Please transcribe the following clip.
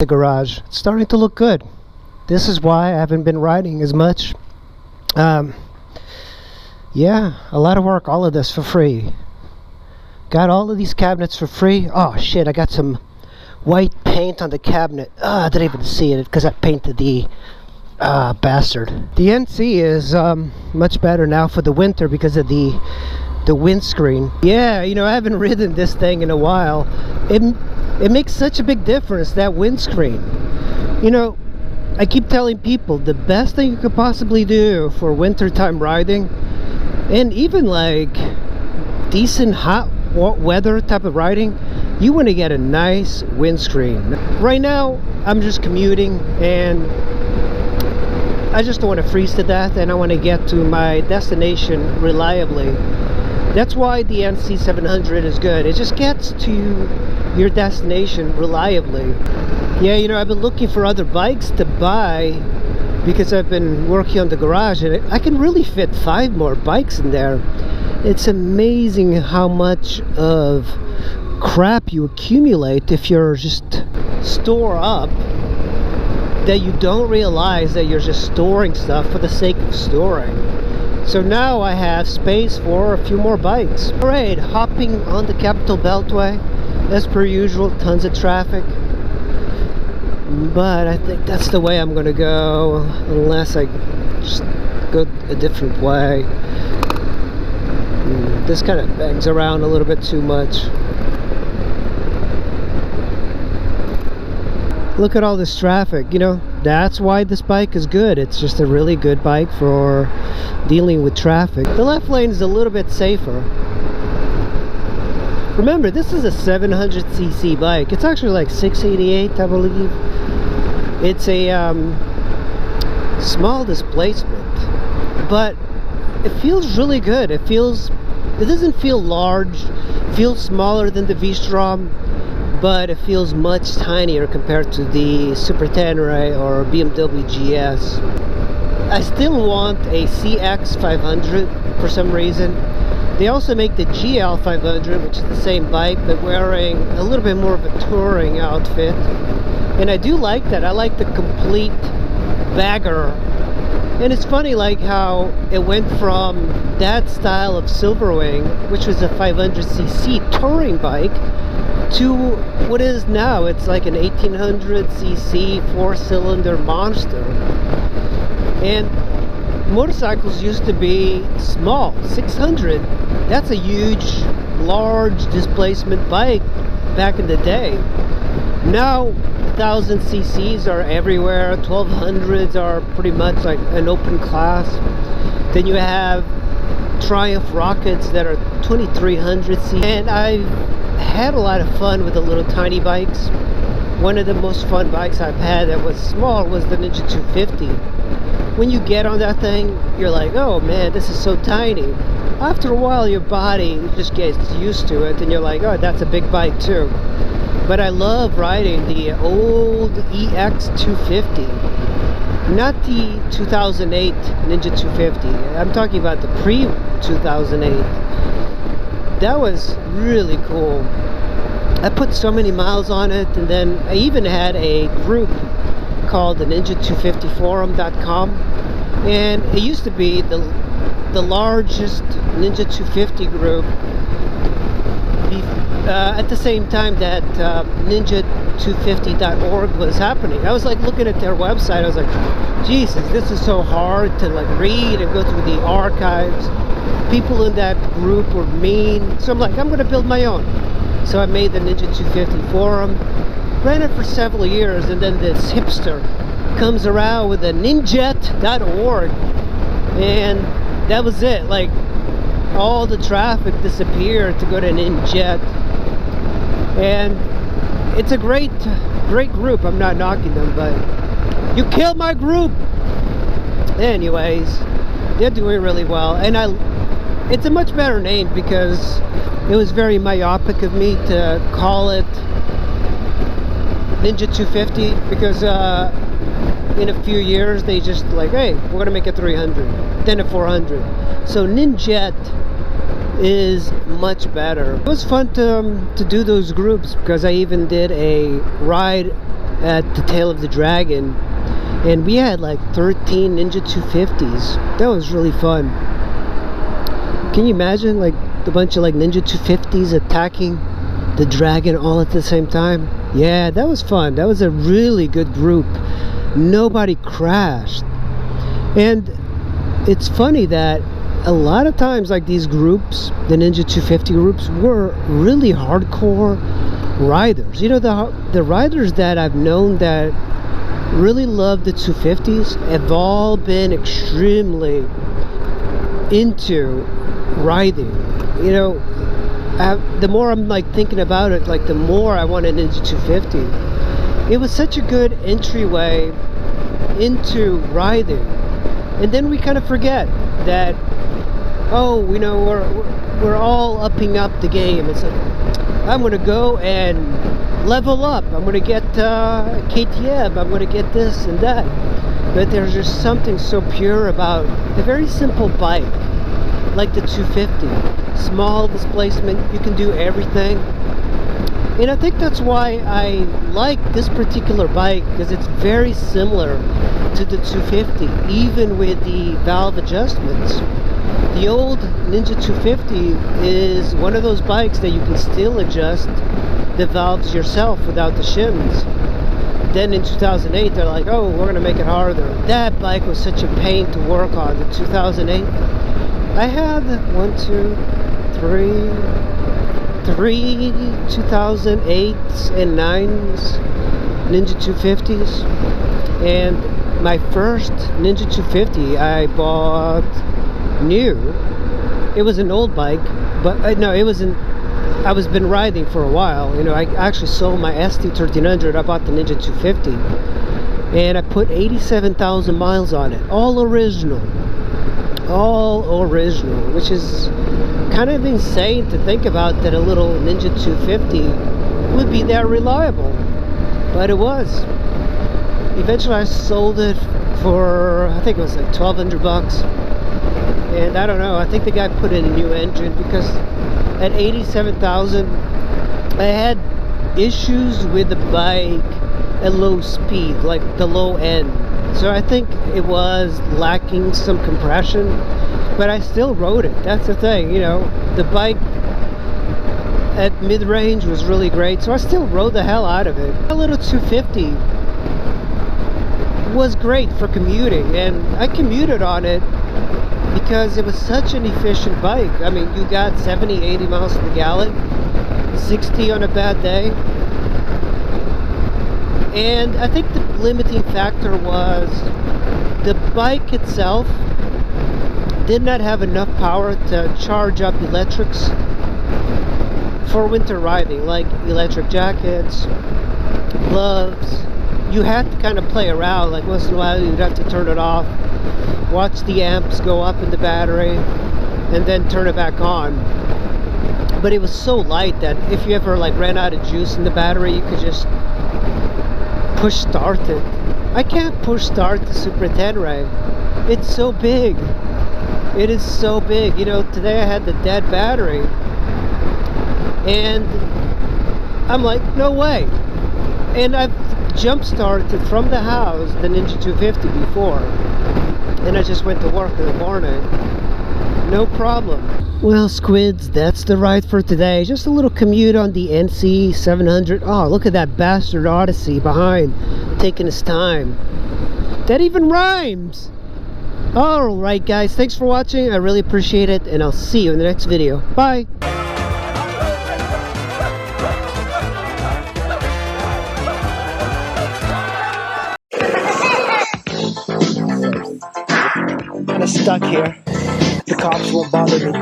garage. It's starting to look good. This is why I haven't been riding as much. Yeah, a lot of work, all of this for free. Got all of these cabinets for free. Oh shit, I got some white paint on the cabinet. I didn't even see it because I painted the bastard. The NC is much better now for the winter because of the windscreen. Yeah, you know, I haven't ridden this thing in a while. It makes such a big difference, that windscreen. You know, I keep telling people the best thing you could possibly do for wintertime riding, and even like decent hot weather type of riding, you want to get a nice windscreen. Right now I'm just commuting and I just don't want to freeze to death, and I want to get to my destination reliably. That's why the NC700 is good. It just gets to your destination reliably. Yeah, you know, I've been looking for other bikes to buy because I've been working on the garage, and I can really fit 5 more bikes in there. It's amazing how much of crap you accumulate if you're just store up, that you don't realize that you're just storing stuff for the sake of storing. So now I have space for a few more bikes. Alright, hopping on the Capital Beltway. As per usual, tons of traffic. But I think that's the way I'm gonna go, unless I just go a different way. This kind of bangs around a little bit too much. Look at all this traffic, you know, that's why this bike is good. It's just a really good bike for dealing with traffic. The left lane is a little bit safer. Remember, this is a 700cc bike. It's actually like 688, I believe. It's a small displacement, but it feels really good. It doesn't feel large. It feels smaller than the V-Strom, but it feels much tinier compared to the Super Tenere or BMW GS. I still want a CX500 for some reason. They also make the GL500, which is the same bike, but wearing a little bit more of a touring outfit. And I do like that. I like the complete bagger. And it's funny like how it went from that style of Silverwing, which was a 500cc touring bike, to what is now. It's like an 1800cc 4-cylinder monster. And motorcycles used to be small, 600. That's a huge, large displacement bike back in the day. Now 1000cc's are everywhere. 1200s are pretty much like an open class. Then you have Triumph Rockets that are 2300cc, and I've had a lot of fun with the little tiny bikes. One of the most fun bikes I've had that was small was the Ninja 250. When you get on that thing, you're like, oh man, this is so tiny. After a while, your body just gets used to it, and you're like, oh, that's a big bike too. But I love riding the old Ex250, not the 2008 Ninja 250. I'm talking about the pre-2008. That was really cool. I put so many miles on it, and then I even had a group called the Ninja250forum.com, and it used to be the largest Ninja 250 group at the same time that Ninja250.org was happening. I was like looking at their website, I was like, Jesus, this is so hard to like read and go through the archives. People in that group were mean, so I'm like, I'm gonna build my own. So I made the Ninja 250 forum, ran it for several years, and then this hipster comes around with a ninjet.org, and that was it. Like, all the traffic disappeared to go to Ninjet, and it's a great group. I'm not knocking them, but you killed my group. Anyways, they're doing really well, and it's a much better name because it was very myopic of me to call it Ninja 250, because in a few years they just like, hey, we're gonna make a 300, then a 400. So Ninjet is much better. It was fun to do those groups, because I even did a ride at the tail of the dragon, and we had like 13 Ninja 250s. That was really fun. Can you imagine like a bunch of like Ninja 250s attacking the dragon all at the same time? Yeah, that was fun. That was a really good group. Nobody crashed. And it's funny that a lot of times like these groups, the Ninja 250 groups, were really hardcore riders. You know, the riders that I've known that really love the 250s have all been extremely into riding. You know, the more I'm like thinking about it, like the more I want a Ninja 250. It was such a good entryway into riding. And then we kind of forget that, oh, you know, we're all upping up the game. It's like, I'm gonna go and level up. I'm gonna get KTM. I'm gonna get this and that. But there's just something so pure about a very simple bike, like the 250. Small displacement, you can do everything. And I think that's why I like this particular bike, because it's very similar to the 250, even with the valve adjustments. The old Ninja 250 is one of those bikes that you can still adjust the valves yourself without the shims. Then in 2008, they're like, oh, we're gonna make it harder. That bike was such a pain to work on. The 2008, I had 3 2008s and 9s Ninja 250s, and my first Ninja 250 I bought new. It was an old bike, but no, it wasn't. I was been riding for a while. You know, I actually sold my ST1300. I bought the Ninja 250, and I put 87,000 miles on it, all original, which is kind of insane to think about, that a little Ninja 250 would be that reliable, but it was. Eventually I sold it for, I think it was like 1,200 bucks, and I don't know, I think the guy put in a new engine, because at 87,000 I had issues with the bike at low speed, like the low end, so I think it was lacking some compression. But I still rode it. That's the thing, you know. The bike at mid-range was really great, so I still rode the hell out of it. A little 250 was great for commuting, and I commuted on it because it was such an efficient bike. I mean, you got 70, 80 miles to the gallon, 60 on a bad day. And I think the limiting factor was the bike itself did not have enough power to charge up electrics for winter riding, like electric jackets, gloves. You had to kind of play around, like once in a while you'd have to turn it off, watch the amps go up in the battery, and then turn it back on. But it was so light that if you ever like ran out of juice in the battery, you could just push start it. I can't push start the Super Tenere. It's so big. It is so big. You know, today I had the dead battery, and I'm like, no way. And I've jump started from the house the Ninja 250 before, and I just went to work in the morning, no problem. Well, squids, that's the ride for today. Just a little commute on the NC 700. Oh, look at that bastard Odysee behind, taking his time. That even rhymes. Alright guys, thanks for watching. I really appreciate it, and I'll see you in the next video. Bye. I'm stuck here. The cops won't bother me.